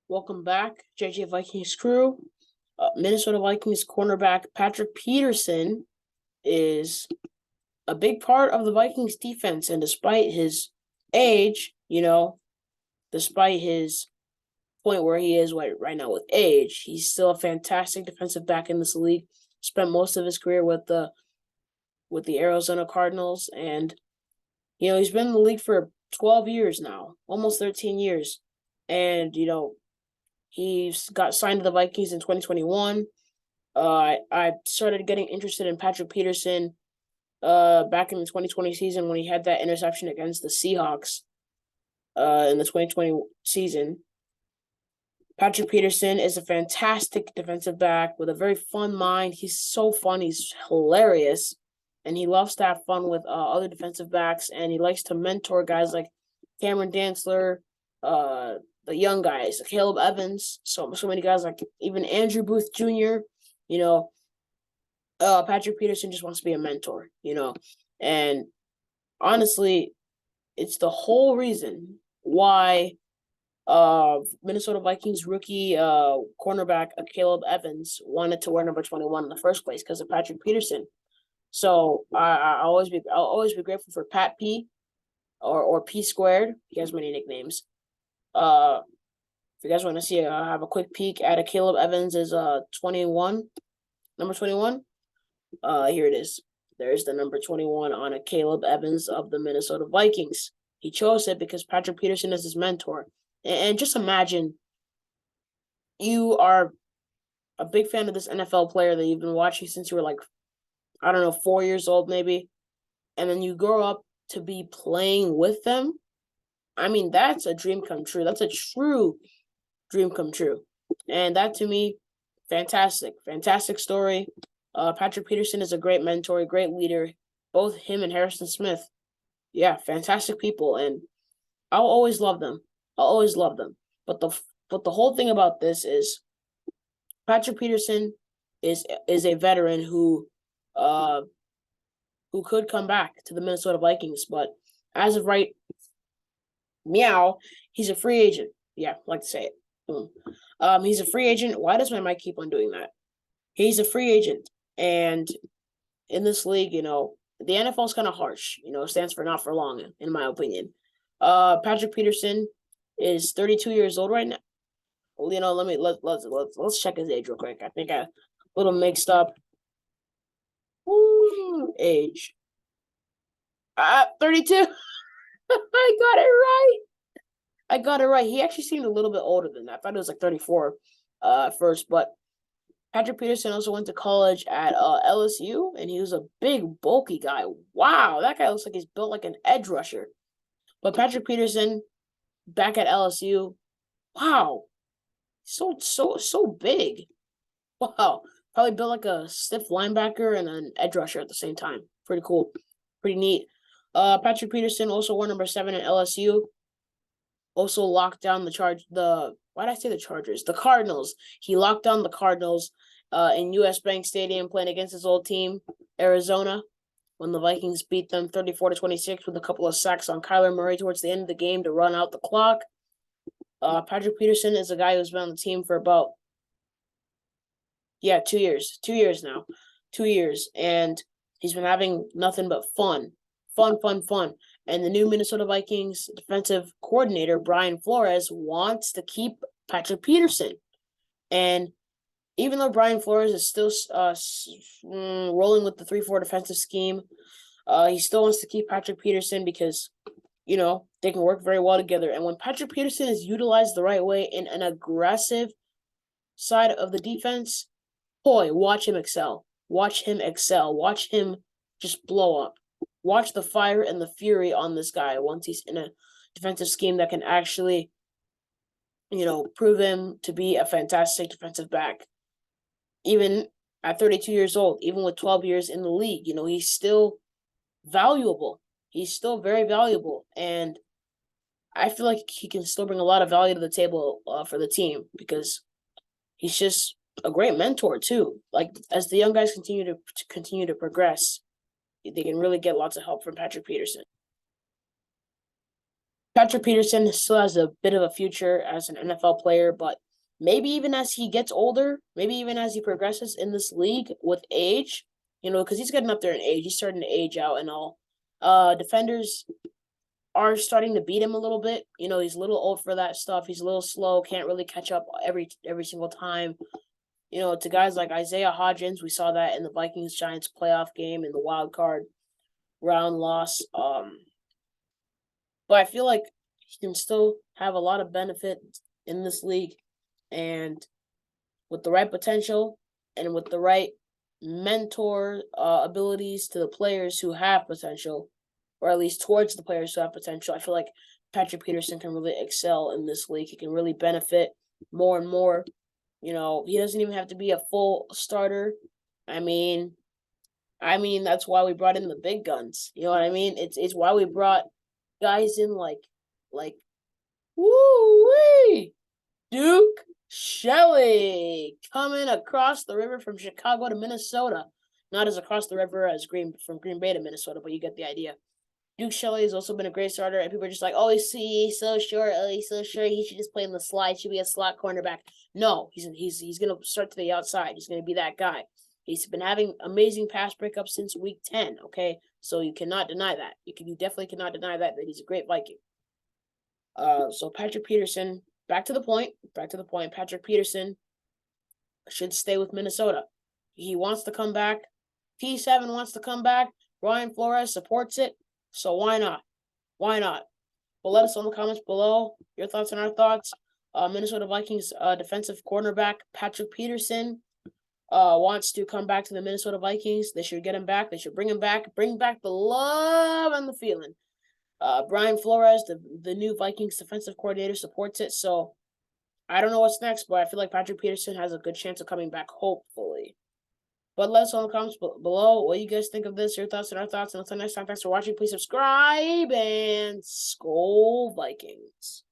Welcome back, JJ Vikings crew. Minnesota Vikings cornerback Patrick Peterson is a big part of the Vikings defense, and despite his age, despite his point where he is right now with age, he's still a fantastic defensive back in this league. Spent most of his career with the Arizona Cardinals, and he's been in the league for 12 years now, almost 13 years, and he got signed to the Vikings in 2021. I started getting interested in Patrick Peterson back in the 2020 season when he had that interception against the Seahawks in the 2020 season. Patrick Peterson is a fantastic defensive back with a very fun mind. He's so fun. He's hilarious. And he loves to have fun with other defensive backs. And he likes to mentor guys like Cameron Dantzler, the young guys, Caleb Evans, so many guys like even Andrew Booth Jr., Patrick Peterson just wants to be a mentor, and honestly, it's the whole reason why Minnesota Vikings rookie cornerback Caleb Evans wanted to wear number 21 in the first place because of Patrick Peterson. So I'll always be grateful for Pat P or P squared. He has many nicknames. If you guys want to see, have a quick peek at a Caleb Evans is 21, number 21. Here it is. There's the number 21 on a Caleb Evans of the Minnesota Vikings. He chose it because Patrick Peterson is his mentor. And just imagine you are a big fan of this NFL player that you've been watching since you were like, I don't know, 4 years old maybe, and then you grow up to be playing with them. I mean, that's a dream come true. That's a true dream come true. And that to me, fantastic story. Patrick Peterson is a great mentor, a great leader. Both him and Harrison Smith, yeah, fantastic people, and I'll always love them. I'll always love them. But the whole thing about this is Patrick Peterson is a veteran who could come back to the Minnesota Vikings, but as of right meow, he's a free agent. Yeah, I like to say it. He's a free agent. Why does my mic keep on doing that? He's a free agent, and in this league, the NFL is kind of harsh. It stands for not for long, in my opinion. Patrick Peterson is 32 years old right now. Well, let's check his age real quick. I think I a little mixed up. Age. 32. I got it right. He actually seemed a little bit older than that. I thought it was like 34 at first, but Patrick Peterson also went to college at LSU, and he was a big, bulky guy. Wow, that guy looks like he's built like an edge rusher. But Patrick Peterson, back at LSU, wow, so big. Wow, probably built like a stiff linebacker and an edge rusher at the same time. Pretty cool, pretty neat. Patrick Peterson also wore number 7 at LSU. Also locked down why did I say the Chargers? The Cardinals. He locked down the Cardinals in US Bank Stadium playing against his old team, Arizona, when the Vikings beat them 34-26 with a couple of sacks on Kyler Murray towards the end of the game to run out the clock. Patrick Peterson is a guy who's been on the team for about 2 years. 2 years now. 2 years. And he's been having nothing but fun. And the new Minnesota Vikings defensive coordinator, Brian Flores, wants to keep Patrick Peterson. And even though Brian Flores is still rolling with the 3-4 defensive scheme, he still wants to keep Patrick Peterson because, they can work very well together. And when Patrick Peterson is utilized the right way in an aggressive side of the defense, boy, watch him excel. Watch him just blow up. Watch the fire and the fury on this guy once he's in a defensive scheme that can actually, prove him to be a fantastic defensive back. Even at 32 years old, even with 12 years in the league, he's still valuable. He's still very valuable. And I feel like he can still bring a lot of value to the table for the team because he's just a great mentor too. Like as the young guys continue to progress, they can really get lots of help from Patrick Peterson. Patrick Peterson still has a bit of a future as an NFL player, but maybe even as he gets older, maybe even as he progresses in this league with age, because he's getting up there in age, he's starting to age out and all. Defenders are starting to beat him a little bit. He's a little old for that stuff. He's a little slow, can't really catch up every single time. To guys like Isaiah Hodgins, we saw that in the Vikings Giants playoff game in the wild card round loss. But I feel like he can still have a lot of benefit in this league, and with the right potential and with the right mentor abilities to the players who have potential, or at least towards the players who have potential, I feel like Patrick Peterson can really excel in this league. He can really benefit more and more. He doesn't even have to be a full starter. I mean, that's why we brought in the big guns. You know what I mean? It's why we brought guys in like woo-wee, Duke Shelley coming across the river from Chicago to Minnesota. Not as across the river as from Green Bay to Minnesota, but you get the idea. Duke Shelley has also been a great starter, and people are just like, oh, he's so short. Oh, he's so short. He should just play in the slide. Should be a slot cornerback. No, he's gonna start to the outside. He's gonna be that guy. He's been having amazing pass breakups since week 10. Okay, so you cannot deny that. You definitely cannot deny that he's a great Viking. So Patrick Peterson, back to the point. Patrick Peterson should stay with Minnesota. He wants to come back. P7 wants to come back. Brian Flores supports it. So why not? Why not? But let us know in the comments below your thoughts and our thoughts. Minnesota Vikings defensive cornerback Patrick Peterson wants to come back to the Minnesota Vikings. They should get him back. They should bring him back. Bring back the love and the feeling. Brian Flores, the new Vikings defensive coordinator, supports it. So I don't know what's next, but I feel like Patrick Peterson has a good chance of coming back, hopefully. But let us know in the comments below what you guys think of this, your thoughts and our thoughts. And until next time, thanks for watching. Please subscribe and Skol Vikings.